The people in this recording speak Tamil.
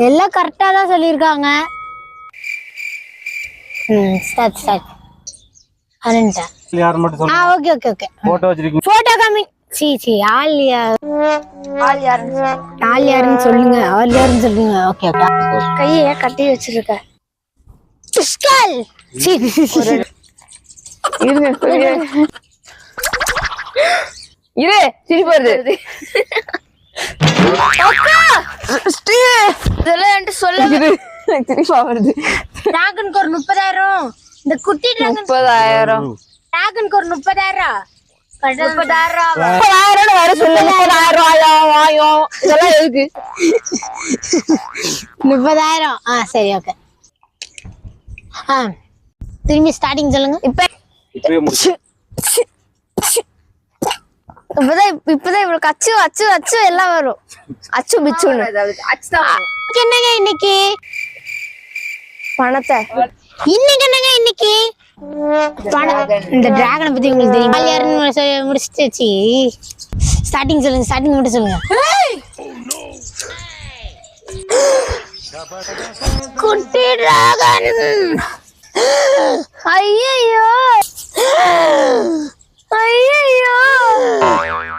எல்லாம் கரெக்டா தான் சொல்லியிருக்காங்க. ஸ்டார்ட் ஸ்டார்ட் அனண்டா. யார் மட்டும் சொல்லுங்க. Okay okay okay. போட்டோ வச்சிருக்கீங்க. போட்டோ காமி. சீ ஆள் யாருன்னு சொல்லுங்க. ஆள் யாருன்னு சொல்லுங்க. Okay okay. கையை கட்டி வச்சிருக்க. பிஸ்கல். இரு சிரிப்பு வருது. சிரிப்பா வருது. டிராகனுக்கு ஒரு 30,000. இந்த குட்டி டிராகன் 30,000. டிராகனுக்கு ஒரு 30,000. 30,000 வர சொல்லு. 30,000 இதெல்லாம் எதுக்கு? 30,000. சரி ஓகே. திரும்பி ஸ்டார்டிங் சொல்லுங்க. இப்பவே முடிச்சு. இப்பதான் இவ்வளவு அச்சு அச்சு அச்சு எல்லாம் வரும். அச்சு பிச்சுன்னு என்னங்க இன்னைக்கு பணத்தை இன்னைக்கு என்னங்க இன்னைக்கு இந்த டிராகனை பத்தி உங்களுக்கு தெரியும். ஆள் யாருன்னு முடிச்சிச்சு. ஸ்டார்டிங் சொல்லுங்க. ஸ்டார்டிங் மட்டும் சொல்லுங்க. குட்டி டிராகன். ஐயோ